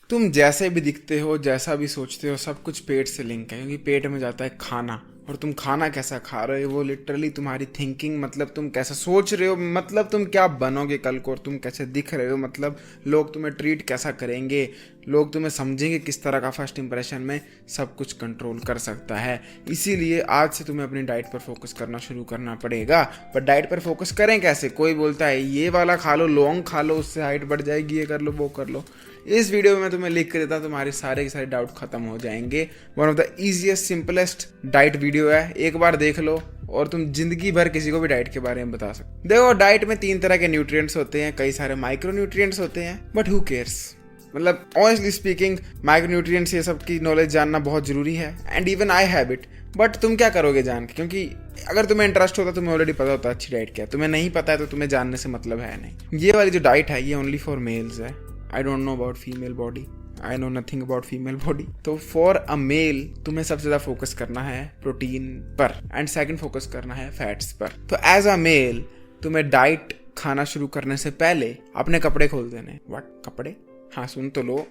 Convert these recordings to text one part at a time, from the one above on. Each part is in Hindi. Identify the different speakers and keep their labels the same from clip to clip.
Speaker 1: तुम जैसे भी दिखते हो, जैसा भी सोचते हो, सब कुछ पेट से लिंक है, क्योंकि पेट में जाता है खाना। और तुम खाना कैसा खा रहे हो वो लिटरली तुम्हारी थिंकिंग, मतलब तुम कैसा सोच रहे हो, मतलब तुम क्या बनोगे कल को, और तुम कैसे दिख रहे हो, मतलब लोग तुम्हें ट्रीट कैसा करेंगे, लोग तुम्हें समझेंगे किस तरह का, फर्स्ट इंप्रेशन में सब कुछ कंट्रोल कर सकता है। इसीलिए आज से तुम्हें अपनी डाइट पर फोकस करना शुरू करना पड़ेगा। पर डाइट पर फोकस करें कैसे? कोई बोलता है ये वाला खा लो, लौंग खा लो, उससे हाइट बढ़ जाएगी, ये कर लो, वो कर लो। इस वीडियो में मैं तुम्हें लिख के देता हूं, तुम्हारे सारे के सारे डाउट खत्म हो जाएंगे। One of the easiest simplest diet video है, एक बार देख लो और तुम जिंदगी भर किसी को भी डाइट के बारे में बता सकते। देखो, डाइट में 3 तरह के न्यूट्रिएंट्स होते हैं, कई सारे माइक्रो न्यूट्रिएंट्स होते हैं, बट हु केयर्स। मतलब ऑनेस्टली स्पीकिंग, माइक्रो न्यूट्रिएंट्स ये सब की नॉलेज जानना बहुत जरूरी है, and even I have it. But तुम क्या करोगे जान के? क्योंकि अगर तुम्हें इंटरेस्ट होता, तुम्हें ऑलरेडी पता होता अच्छी डाइट क्या है। तुम्हें नहीं पता है तो तुम्हें जानने से मतलब है नहीं। ये वाली जो डाइट है ये ओनली फॉर मेल्स है। I don't know about female body, I know nothing about female body. तो फॉर अ मेल तुम्हें सबसे ज्यादा फोकस करना है प्रोटीन पर, एंड सेकंड फोकस करना है फैट्स पर। तो एज अ मेल तुम्हें डाइट खाना शुरू करने से पहले अपने कपड़े खोल देने हैं। व्हाट? कपड़े? हाँ, सुन तो लो।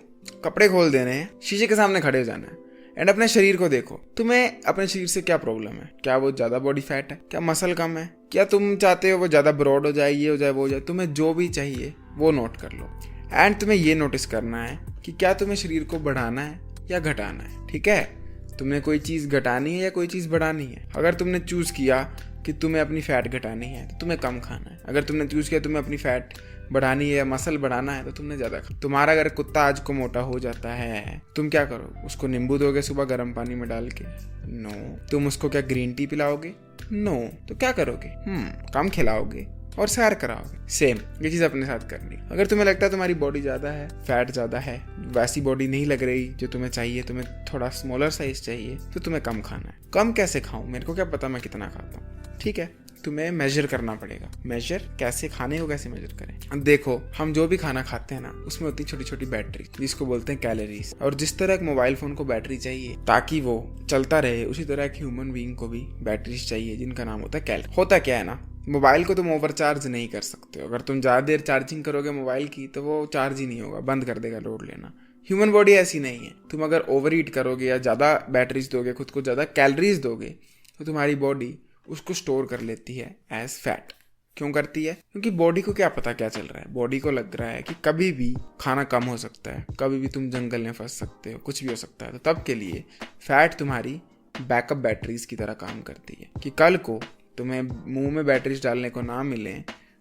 Speaker 1: कपड़े खोल देने हैं, शीशे के सामने खड़े हो जाना है, एंड अपने शरीर को देखो। तुम्हें अपने शरीर से क्या प्रॉब्लम है? क्या वो ज्यादा बॉडी फैट है? क्या मसल कम है? क्या तुम चाहते हो वो ज्यादा ब्रॉड हो जाए, ये हो जाए, वो हो जाए? तुम्हें जो भी चाहिए वो नोट कर लो, एंड तुम्हें ये नोटिस करना है कि क्या तुम्हें शरीर को बढ़ाना है या घटाना है। ठीक है? तुमने कोई चीज़ घटानी है या कोई चीज़ बढ़ानी है। अगर तुमने चूज़ किया कि तुम्हें अपनी फैट घटानी है तो तुम्हें कम खाना है। अगर तुमने चूज़ किया तुम्हें अपनी फैट बढ़ानी है या मसल बढ़ाना है तो तुमने ज़्यादा खाना। तुम्हारा अगर कुत्ता आज को मोटा हो जाता है, तुम क्या करो? उसको नींबू दोगे सुबह गर्म पानी में डाल के? नो। तुम उसको क्या ग्रीन टी पिलाओगे? नो। तो क्या करोगे? कम खिलाओगे और सैर कराओगे। सेम ये चीज़ अपने साथ करनी। अगर तुम्हें लगता है तुम्हारी बॉडी ज़्यादा है, फैट ज़्यादा है, वैसी बॉडी नहीं लग रही जो तुम्हें चाहिए, तुम्हें थोड़ा स्मॉलर साइज चाहिए, तो तुम्हें कम खाना है। कम कैसे खाऊं? मेरे को क्या पता मैं कितना खाता हूँ? ठीक है, तुम्हें मेजर करना पड़ेगा। मेजर कैसे? खाने को कैसे मेजर करें? देखो, हम जो भी खाना खाते हैं ना, उसमें होती छोटी छोटी बैटरी जिसको बोलते हैं कैलोरीज। और जिस तरह एक मोबाइल फोन को बैटरी चाहिए ताकि वो चलता रहे, उसी तरह एक ह्यूमन बीइंग को भी बैटरीज चाहिए जिनका नाम होता है कैलोरी। होता क्या है ना, मोबाइल को तुम ओवर चार्ज नहीं कर सकते हो। अगर तुम ज़्यादा देर चार्जिंग करोगे मोबाइल की तो वो चार्ज ही नहीं होगा, बंद कर देगा लोड लेना। ह्यूमन बॉडी ऐसी नहीं है। तुम अगर ओवर ईट करोगे या ज़्यादा बैटरीज दोगे, खुद को ज़्यादा कैलोरीज दोगे, तो तुम्हारी बॉडी उसको स्टोर कर लेती है एज फैट। क्यों करती है? क्योंकि बॉडी को क्या पता क्या चल रहा है। बॉडी को लग रहा है कि कभी भी खाना कम हो सकता है, कभी भी तुम जंगल में फंस सकते हो, कुछ भी हो सकता है। तो तब के लिए फैट तुम्हारी बैकअप बैटरीज की तरह काम करती है कि कल को तुम्हें मुंह में बैटरीज डालने को ना मिले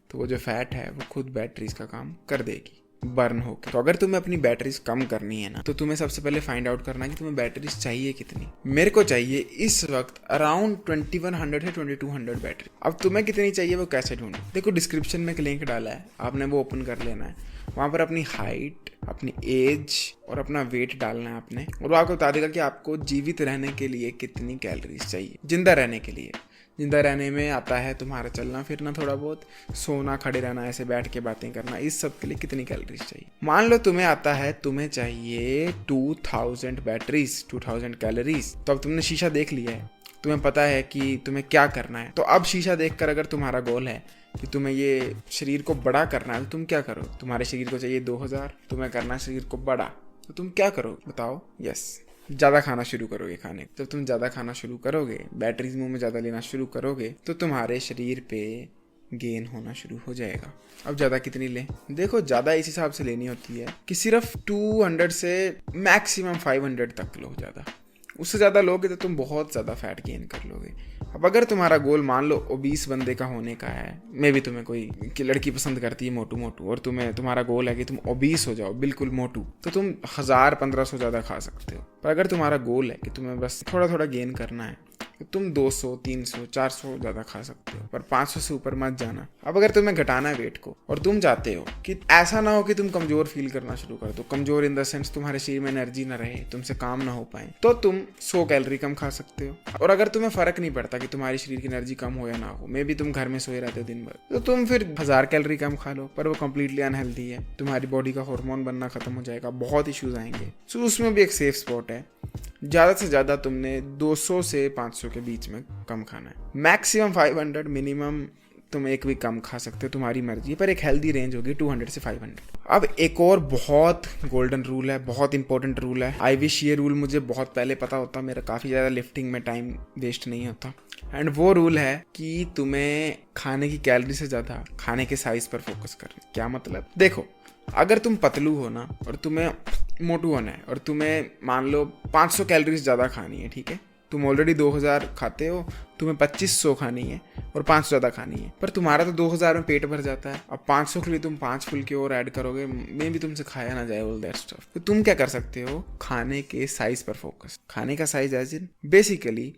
Speaker 1: तो वो जो फैट है वो खुद बैटरीज का काम कर देगी, बर्न होकर। तो अगर तुम्हें अपनी बैटरीज कम करनी है ना, तो तुम्हें सबसे पहले फाइंड आउट करना है कि तुम्हें बैटरीज चाहिए कितनी। मेरे को चाहिए इस वक्त अराउंड 2100 से 2200 बैटरी। अब तुम्हें कितनी चाहिए वो कैसे ढूंढो? देखो, डिस्क्रिप्शन में एक लिंक डाला है, आपने वो ओपन कर लेना है। वहाँ पर अपनी हाइट, अपनी एज और अपना वेट डालना है आपने, और वो आपको बता देगा कि आपको जीवित रहने के लिए कितनी कैलोरीज चाहिए। जिंदा रहने के लिए, जिंदा रहने में आता है तुम्हारा चलना फिरना, थोड़ा बहुत सोना, खड़े रहना, ऐसे बैठ के बातें करना, इस सब के लिए कितनी कैलोरीज चाहिए। मान लो तुम्हें आता है, तुम्हें चाहिए 2000 बैटरीज, 2000 कैलोरीज। तो अब तुमने शीशा देख लिया है, तुम्हें पता है कि तुम्हें क्या करना है। तो अब शीशा देखकर अगर तुम्हारा गोल है कि तुम्हें ये शरीर को बड़ा करना है, तो तुम क्या करो? तुम्हारे शरीर को चाहिए 2000, तुम्हें करना है शरीर को बड़ा, तो तुम क्या करो बताओ? यस, ज़्यादा खाना शुरू करोगे। खाने जब तुम ज़्यादा खाना शुरू करोगे, बैटरीज मुंह में ज़्यादा लेना शुरू करोगे, तो तुम्हारे शरीर पे गेन होना शुरू हो जाएगा। अब ज़्यादा कितनी लें? देखो, ज़्यादा इस हिसाब से लेनी होती है कि सिर्फ 200 से मैक्सिमम 500 तक लो। ज़्यादा, उससे ज़्यादा लोगे तो तुम बहुत ज़्यादा फैट गेन कर लोगे। अब अगर तुम्हारा गोल मान लो ओबीस बंदे का होने का है, मे भी तुम्हें कोई कि लड़की पसंद करती है मोटू मोटू, और तुम्हारा गोल है कि तुम ओबीस हो जाओ, बिल्कुल मोटू, तो तुम 1000-1500 ज़्यादा खा सकते हो। पर अगर तुम्हारा गोल है कि तुम्हें बस थोड़ा थोड़ा गेन करना है, तो तुम 200, 300, 400 ज़्यादा खा सकते हो, पर 500 से ऊपर मत जाना। अब अगर तुम्हें घटाना है वेट को, और तुम चाहते हो कि ऐसा ना हो कि तुम कमज़ोर फील करना शुरू कर दो, कमज़ोर इन द सेंस तुम्हारे शरीर में एनर्जी ना रहे, तुमसे काम ना हो पाए, तो तुम 100 कैलोरी कम खा सकते हो। और अगर तुम्हें फ़र्क नहीं पड़ता कि तुम्हारी शरीर की एनर्जी कम हो या ना हो, मे भी तुम घर में सोए रहते हो दिन भर, तो तुम फिर 1000 कैलोरी कम खा लो, पर वो कंप्लीटली अनहेल्दी है। तुम्हारी बॉडी का हार्मोन बनना खत्म हो जाएगा, बहुत इश्यूज आएंगे। सो उसमें भी एक सेफ स्पॉट है। ज़्यादा से ज़्यादा तुमने 200 से 500 के बीच में कम खाना है। मैक्सिमम 500, मिनिमम तुम एक भी कम खा सकते हो, तुम्हारी मर्जी है, पर एक हेल्दी रेंज होगी 200 से 500। अब एक और बहुत गोल्डन रूल है, बहुत इंपॉर्टेंट रूल है। आई विश ये रूल मुझे बहुत पहले पता होता, मेरा काफ़ी ज़्यादा लिफ्टिंग में टाइम वेस्ट नहीं होता। एंड वो रूल है कि तुम्हें खाने की कैलोरी से ज़्यादा खाने के साइज़ पर फोकस करना। क्या मतलब? देखो, अगर तुम पतलू हो ना और तुम्हें मोटू होना है और तुम्हें मान लो 500 कैलोरीज ज़्यादा खानी है, ठीक है, तुम ऑलरेडी 2000 खाते हो, तुम्हें 2500 खानी है और 500 ज़्यादा खानी है, पर तुम्हारा तो 2000 में पेट भर जाता है। अब 500 के लिए तुम 5 फुल्के और ऐड करोगे, मे भी तुमसे खाया ना जाए ऑल दैट स्टफ। तो तुम क्या कर सकते हो? खाने के साइज पर फोकस। खाने का साइज एज इन बेसिकली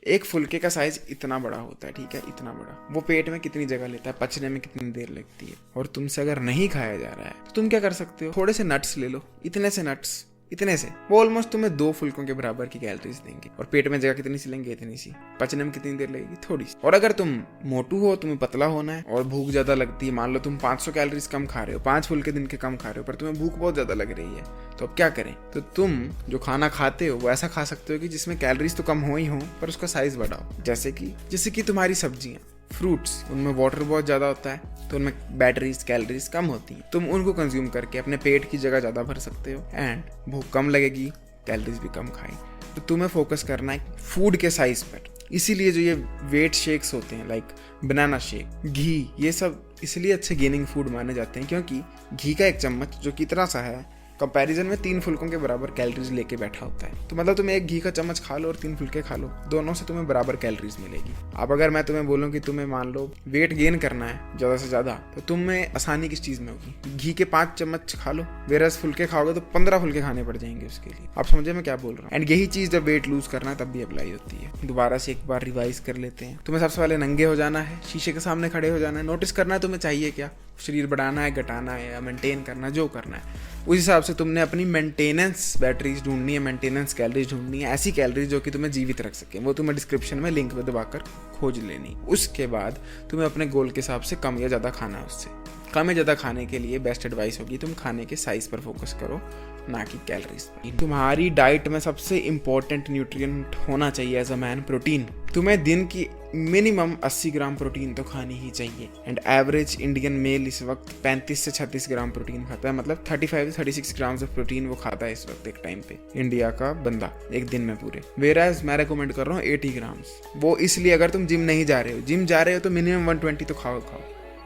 Speaker 1: एक फुल्के का साइज इतना बड़ा होता है, ठीक है, इतना बड़ा। वो पेट में कितनी जगह लेता है, पचने में कितनी देर लगती है, और तुमसे अगर नहीं खाया जा रहा है तो तुम क्या कर सकते हो? थोड़े से नट्स ले लो, इतने से नट्स, इतने से वो ऑलमोस्ट तुम्हें 2 फुल्कों के बराबर की कैलोरीज देंगे। और पेट में जगह कितनी सी लेंगे? इतनी सी। पचने में कितनी देर लगेगी? थोड़ी सी। और अगर तुम मोटू हो, तुम्हें पतला होना है और भूख ज्यादा लगती है, मान लो तुम 500 कैलोरीज कम खा रहे हो, 5 फुल्के दिन के कम खा रहे हो, पर तुम्हें भूख बहुत ज्यादा लग रही है, तो अब क्या करें? तो तुम जो खाना खाते हो वो ऐसा खा सकते हो कि जिसमें कैलोरीज तो कम हो ही हो, पर उसका साइज बढ़ाओ। जैसे कि तुम्हारी सब्जियां, फ्रूट्स, उनमें वाटर बहुत ज़्यादा होता है, तो उनमें बैटरीज, कैलोरीज कम होती हैं। तुम उनको कंज्यूम करके अपने पेट की जगह ज़्यादा भर सकते हो एंड भूख कम लगेगी, कैलोरीज भी कम खाई। तो तुम्हें फोकस करना है फूड के साइज पर। इसीलिए जो ये वेट शेक्स होते हैं, लाइक बनाना शेक, घी, ये सब इसलिए अच्छे गेनिंग फूड माने जाते हैं क्योंकि घी का एक चम्मच जो कितना सा है, कंपैरिजन में 3 फुल्कों के बराबर कैलोरीज लेके बैठा होता है। तो मतलब तुम एक घी का चम्मच खा लो और 3 फुल्के खा लो, दोनों से तुम्हें बराबर कैलोरीज मिलेगी। अब अगर मैं तुम्हें बोलूं कि तुम्हें मान लो वेट गेन करना है ज़्यादा से ज़्यादा, तो तुम्हें आसानी किस चीज़ में होगी? घी के 5 चम्मच खा लो, वेरस फुल्के खाओगे तो 15 फुल्के खाने पड़ जाएंगे उसके लिए। आप समझे मैं क्या बोल रहा हूँ? एंड यही चीज़ जब वेट लूज करना है तब भी अप्लाई होती है। दोबारा से एक बार रिवाइज कर लेते हैं। तुम्हें सबसे पहले नंगे हो जाना है, शीशे के सामने खड़े हो जाना है, नोटिस करना है तुम्हें चाहिए क्या, शरीर बढ़ाना है, घटाना है, या मेंटेन करना, जो करना है उस हिसाब से तुमने अपनी मेंटेनेंस बैटरीज ढूंढनी है, मेंटेनेंस कैलोरीज ढूंढनी है, ऐसी कैलोरीज जो कि तुम्हें जीवित रख सके। वो तुम्हें डिस्क्रिप्शन में लिंक दबाकर खोज लेनी। उसके बाद तुम्हें अपने गोल के हिसाब से कम या ज़्यादा खाना है। उससे कम या ज़्यादा खाने के लिए बेस्ट एडवाइस होगी तुम खाने के साइज पर फोकस करो, ना कि कैलोरीज। तुम्हारी डाइट में सबसे इंपॉर्टेंट न्यूट्रिएंट होना चाहिए एज अ मैन प्रोटीन। तुम्हें दिन की मिनिमम 80 ग्राम प्रोटीन तो खानी ही चाहिए। एंड एवरेज इंडियन मेल इस वक्त 35 से 36 ग्राम प्रोटीन खाता है, मतलब 35 से 36 ग्राम ऑफ प्रोटीन वो खाता है इस वक्त एक टाइम पे, इंडिया का बंदा, एक दिन में पूरे। वेराज मैं रेकमेंड कर रहा हूँ 80 ग्राम्स। वो इसलिए अगर तुम जिम नहीं जा रहे हो, जिम जा रहे हो तो मिनिमम 120 तो खाओ।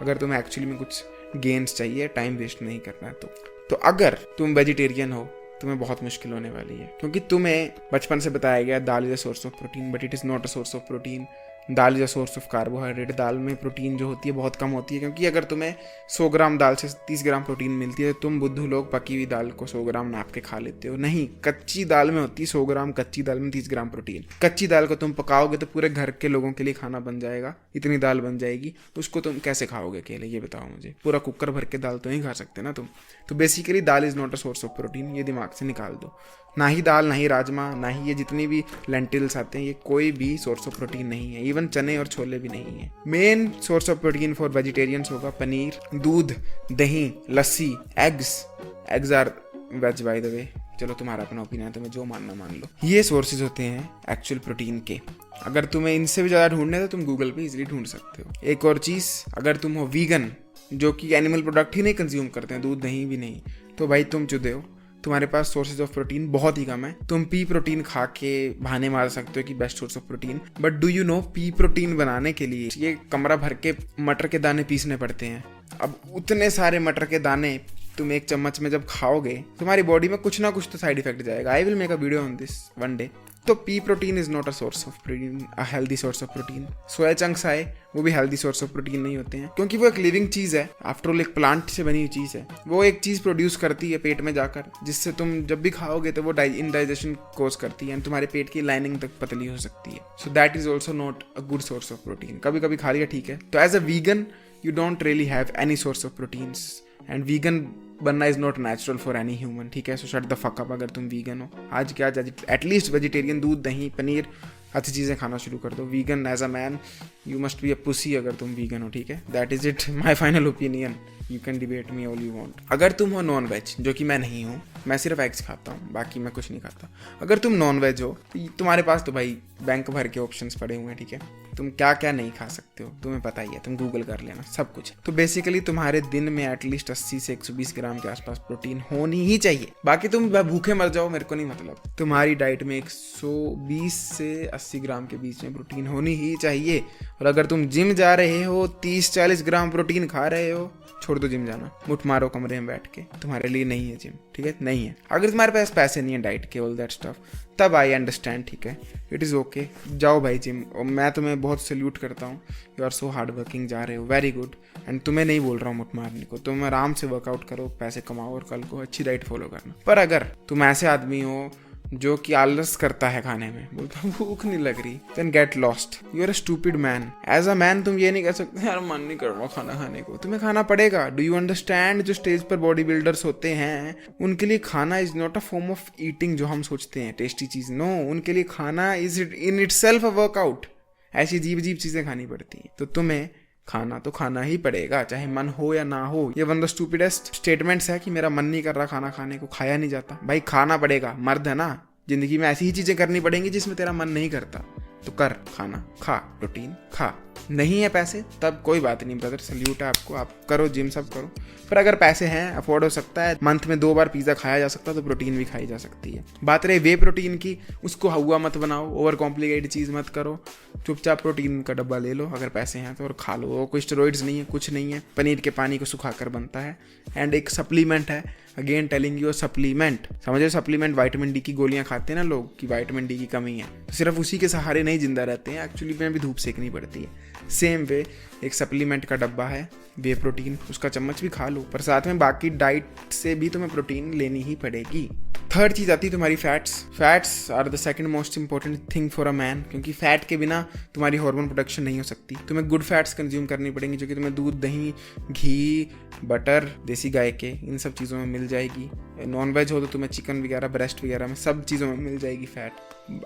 Speaker 1: अगर तुम्हें एक्चुअली में कुछ गेन्स चाहिए, टाइम वेस्ट नहीं करना है तो अगर तुम वेजिटेरियन हो, तुम्हें बहुत मुश्किल होने वाली है, क्योंकि तुम्हें बचपन से बताया गया dal is a source of protein, but it is not a source of protein. Dal is a source of carbohydrate. दाल में प्रोटीन जो होती है बहुत कम होती है, क्योंकि अगर तुम्हें 100 ग्राम दाल से 30 ग्राम प्रोटीन मिलती है तो तुम बुद्धू लोग पकी हुई दाल को 100 ग्राम नाप के खा लेते हो। नहीं, कच्ची दाल में होती है 100 ग्राम, कच्ची दाल में 30 ग्राम प्रोटीन। कच्ची दाल को तुम पकाओगे तो पूरे घर के लोगों के लिए खाना बन जाएगा, इतनी दाल बन जाएगी। उसको तुम कैसे खाओगे अकेले, ये बताओ मुझे? पूरा कुकर भर के दाल तो नहीं खा सकते ना तुम। तो basically dal is not a source of protein, ये दिमाग से निकाल दो। ना ही दाल, ना ही राजमा, ना ही ये जितनी भी लेंटिल्स आते हैं, ये कोई भी सोर्स ऑफ प्रोटीन नहीं है। इवन चने और छोले भी नहीं है। Main source of protein for vegetarians होगा पनीर, दूध, दही, lassi, eggs are veg by the way. चलो तुम्हारा अपना ओपिनियन है, तुम्हें जो मानना मान लो। ये सोर्सेज होते हैं एक्चुअल प्रोटीन के। अगर तुम्हें इनसे भी ज़्यादा ढूंढना है तो तुम गूगल पे इजीली ढूंढ सकते हो। एक और चीज़, अगर तुम हो वीगन, जो कि एनिमल प्रोडक्ट ही नहीं कंज्यूम करते हैं, दूध दही भी नहीं, तो भाई तुम चुदे हो। तुम्हारे पास सोर्सेज ऑफ प्रोटीन बहुत ही कम है। तुम पी प्रोटीन खा के बहाने मार सकते हो कि best source of protein, but do you know P protein बनाने के लिए ये कमरा भर के मटर के दाने पीसने पड़ते हैं। अब उतने सारे मटर के दाने तुम एक चम्मच में जब खाओगे, तुम्हारी बॉडी में कुछ ना कुछ तो साइड इफेक्ट जाएगा। I will make a video on this one day. तो pea protein is not a source of protein, a healthy source of protein. Soya chunks आए, वो भी हेल्दी सोर्स ऑफ प्रोटीन नहीं होते हैं, क्योंकि वो एक लिविंग चीज़ है। आफ्टर ऑल एक प्लांट से बनी हुई चीज़ है। वो एक चीज़ प्रोड्यूस करती है पेट में जाकर, जिससे तुम जब भी खाओगे तो वो इनडाइजेशन कोज करती है एंड तुम्हारे पेट की लाइनिंग तक पतली हो सकती है। So that is also not a good source of protein. कभी कभी खा लिया, ठीक है। तो as a vegan you don't really have any source of proteins, and vegan बनना is not natural for any human, ठीक है। So shut the fuck up अगर तुम वीगन हो। आज के आज एटलीस्ट वेजिटेरियन, दूध दही पनीर अच्छी चीज़ें खाना शुरू कर दो। Vegan as a man you must be a pussy अगर तुम वीगन हो, ठीक है। That is it, my final opinion. You can debate me all you want. अगर तुम हो नॉन वेज, जो कि मैं नहीं हूँ, मैं सिर्फ एग्स खाता हूँ, बाकी मैं कुछ नहीं खाता। अगर तुम नॉन वेज हो तो तुम्हारे पास तो भाई बैंक भर के ऑप्शंस पड़े हुए हैं, ठीक है। तुम क्या क्या नहीं खा सकते हो तुम्हें पता ही है, तुम गूगल कर लेना सब कुछ। तो बेसिकली तुम्हारे दिन में एटलीस्ट 80 से 120 ग्राम के आसपास प्रोटीन होनी ही चाहिए। बाकी तुम भूखे मर जाओ, मेरे को नहीं मतलब। तुम्हारी डाइट में 120 से 80 ग्राम के बीच में प्रोटीन होनी ही चाहिए। और अगर तुम जिम जा रहे हो 30-40 ग्राम प्रोटीन खा रहे हो, छोड़ दो जिम जाना, मुठ मारो कमरे में बैठ के, तुम्हारे लिए नहीं है जिम, ठीक है, नहीं है। अगर तुम्हारे पास पैसे नहीं है डाइट के, ऑल दैट स्टफ, तब आई अंडरस्टैंड, ठीक है, इट इज़ ओके, जाओ भाई जिम। और मैं तुम्हें बहुत सल्यूट करता हूँ, you are so hard working, जा रहे हो, वेरी गुड। एंड तुम्हें नहीं बोल रहा हूँ मुठ मारने को, तुम आराम से वर्कआउट करो, पैसे कमाओ और कल को अच्छी डाइट फॉलो करना। पर अगर तुम ऐसे आदमी हो जो कि आलस करता है खाने में, बोलता भूख नहीं लग रही, then get lost, you are a stupid man. As a man तुम ये नहीं कह सकते यार मन नहीं कर रहा खाना खाने को, तुम्हें खाना पड़ेगा। Do you understand? जो स्टेज पर बॉडी बिल्डर्स होते हैं उनके लिए खाना is not a form of eating जो हम सोचते हैं टेस्टी चीज, नो, उनके लिए खाना is in itself a workout. ऐसी अजीब अजीब चीजें खानी पड़ती हैं, तो तुम्हें खाना तो खाना ही पड़ेगा, चाहे मन हो या ना हो। ये one of the stupidest statements है कि मेरा मन नहीं कर रहा खाना खाने को, खाया नहीं जाता। भाई खाना पड़ेगा, मर्द है ना, जिंदगी में ऐसी ही चीजें करनी पड़ेंगी जिसमें तेरा मन नहीं करता, तो कर खाना, खा प्रोटीन, खा। नहीं है पैसे तब कोई बात नहीं ब्रदर, सल्यूट है आपको, आप करो जिम, सब करो। पर अगर पैसे हैं, अफोर्ड हो सकता है, मंथ में 2 बार पिज्जा खाया जा सकता है, तो प्रोटीन भी खाई जा सकती है। बात रहे वे प्रोटीन की, उसको हुआ मत बनाओ, ओवर कॉम्प्लिकेटेड चीज़ मत करो, चुपचाप प्रोटीन का डब्बा ले लो अगर पैसे हैं तो, और खा लो। वो कोई स्टेरॉइड्स नहीं है, कुछ नहीं है, पनीर के पानी को सुखाकर बनता है। एंड एक सप्लीमेंट है, अगेन टेलिंग यू, सप्लीमेंट, समझो सप्लीमेंट, विटामिन डी की गोलियां खाते हैं ना लोग कि विटामिन डी की कमी है, तो सिर्फ उसी के सहारे नहीं जिंदा रहते हैं, एक्चुअली में भी धूप सेकनी पड़ती है। सेम वे एक सप्लीमेंट का डब्बा है वे प्रोटीन, उसका चम्मच भी खा लो, पर साथ में बाकी डाइट से भी तुम्हें प्रोटीन लेनी ही पड़ेगी। थर्ड चीज़ आती है तुम्हारी fats. Fats are the second most important thing for a man, क्योंकि फैट के बिना तुम्हारी हार्मोन प्रोडक्शन नहीं हो सकती। तुम्हें गुड फैट्स कंज्यूम करनी पड़ेंगी, जो कि तुम्हें दूध, दही, घी, बटर, देसी गाय के, इन सब चीज़ों में मिल जाएगी। नॉन वेज हो तो तुम्हें चिकन वगैरह, ब्रेस्ट वगैरह में, सब चीज़ों में मिल जाएगी फैट।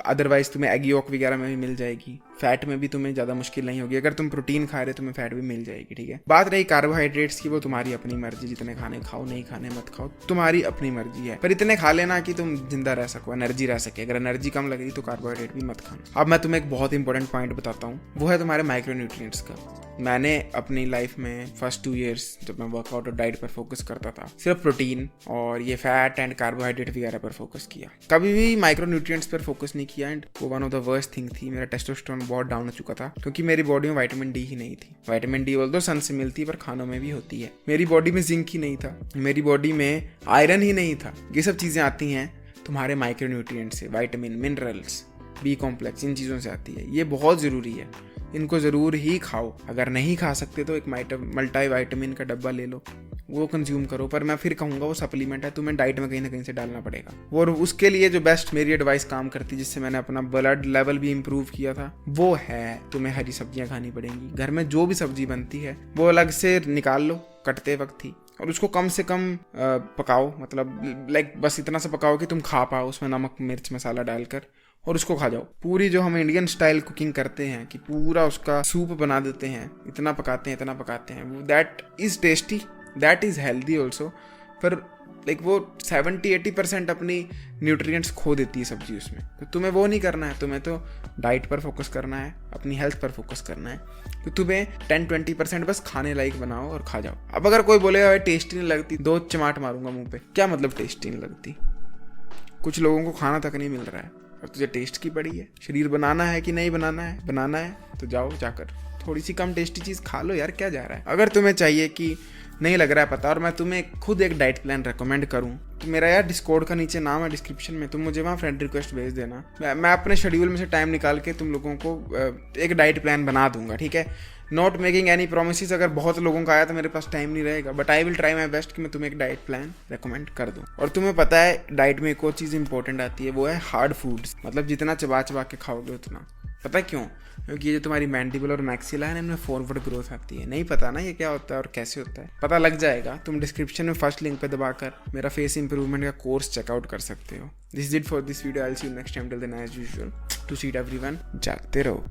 Speaker 1: अदरवाइज तुम्हें एग यॉक वगैरह में भी मिल जाएगी। फैट में भी तुम्हें ज़्यादा मुश्किल नहीं होगी, अगर तुम प्रोटीन खा रहे हो तुम्हें फैट भी मिल जाएगी, ठीक है। बात रही कार्बोहाइड्रेट्स की, वो तुम्हारी अपनी मर्जी, जितने खाने खाओ, नहीं खाने मत खाओ, तुम्हारी अपनी मर्जी है, पर इतने खा लेना कि तुम जिंदा रह सको, एनर्जी रह सके। अगर एनर्जी कम लग रही तो कार्बोहाइड्रेट भी मत खाना। अब मैं तुम्हें एक बहुत इंपॉर्टेंट पॉइंट बताता हूँ, वो है तुम्हारे माइक्रोन्यूट्रिएंट्स का। मैंने अपनी लाइफ में फर्स्ट 2 years जब मैं वर्कआउट और डाइट पर फोकस करता था, सिर्फ प्रोटीन और ये फैट एंड कार्बोहाइड्रेट वगैरह पर फोकस किया, कभी भी माइक्रोन्यूट्रिएंट्स पर फोकस नहीं किया। एंड वो one of the worst thing थी, मेरा टेस्टोस्टेरोन बहुत डाउन हो चुका था, क्योंकि मेरी बॉडी में विटामिन डी ही नहीं थी। विटामिन डी बोल दो सन से मिलती है, पर खानों में भी होती है। मेरी बॉडी में जिंक ही नहीं था, मेरी बॉडी में आयरन ही नहीं था। ये सब चीज़ें आती हैं तुम्हारे माइक्रोन्यूट्रिएंट से, विटामिन, मिनरल्स, बी कॉम्प्लेक्स, इन चीज़ों से आती है। ये बहुत ज़रूरी है, इनको ज़रूर ही खाओ। अगर नहीं खा सकते तो एक मल्टी विटामिन का डब्बा ले लो, वो कंज्यूम करो। पर मैं फिर कहूँगा वो सप्लीमेंट है, तुम्हें डाइट में कहीं ना कहीं से डालना पड़ेगा। और उसके लिए जो बेस्ट मेरी एडवाइस काम करती, जिससे मैंने अपना ब्लड लेवल भी इम्प्रूव किया था, वो है तुम्हें हरी सब्जियाँ खानी पड़ेंगी। घर में जो भी सब्जी बनती है वो अलग से निकाल लो कटते वक्त ही, और उसको कम से कम पकाओ, मतलब लाइक बस इतना सा पकाओ कि तुम खा पाओ, उसमें नमक, मिर्च, मसाला डालकर, और उसको खा जाओ। पूरी जो हम इंडियन स्टाइल कुकिंग करते हैं कि पूरा उसका सूप बना देते हैं, इतना पकाते हैं, इतना पकाते हैं, that is tasty, that is healthy also, पर लाइक वो 70-80% अपनी न्यूट्रिएंट्स खो देती है सब्जी उसमें। तो तुम्हें वो नहीं करना है, तुम्हें तो डाइट पर फोकस करना है, अपनी हेल्थ पर फोकस करना है। तो तुम्हें 10-20% बस खाने लायक बनाओ और खा जाओ। अब अगर कोई बोलेगा भाई टेस्टी नहीं लगती, 2 चमाट मारूंगा मुंह पे, क्या मतलब टेस्टी नहीं लगती? कुछ लोगों को खाना तक नहीं मिल रहा है और तुझे टेस्ट की पड़ी है। शरीर बनाना है कि नहीं बनाना है? बनाना है तो जाओ, जाकर थोड़ी सी कम टेस्टी चीज़ खा लो यार, क्या जा रहा है। अगर तुम्हें चाहिए कि नहीं लग रहा है पता और मैं तुम्हें खुद एक डाइट प्लान रेकमेंड करूं, तो मेरा यार डिस्कॉर्ड का नीचे नाम है डिस्क्रिप्शन में, तुम मुझे वहाँ फ्रेंड रिक्वेस्ट भेज देना। मैं अपने शेड्यूल में से टाइम निकाल के तुम लोगों को एक डाइट प्लान बना दूंगा, ठीक है। नॉट मेकिंग एनी प्रोमिस, अगर बहुत लोगों का आया तो मेरे पास टाइम नहीं रहेगा, but I will try my best कि मैं तुम्हें एक डाइट प्लान रेकमेंड कर दूं। और तुम्हें पता है डाइट में एक और चीज़ इंपॉर्टेंट आती है, वो है हार्ड फूड्स, मतलब जितना चबा चबा के खाओगे उतना। पता है क्यों? क्योंकि ये जो तुम्हारी मैंडिबल और मैक्सिला है, इनमें फॉरवर्ड ग्रोथ आती है। नहीं पता ना ये क्या होता है और कैसे होता है? पता लग जाएगा। तुम डिस्क्रिप्शन में फर्स्ट लिंक पे दबाकर मेरा फेस इंप्रूवमेंट का कोर्स चेकआउट कर सकते हो। This is it for this video. I will see you next time. Till then as usual, to seat everyone, जागते रहो।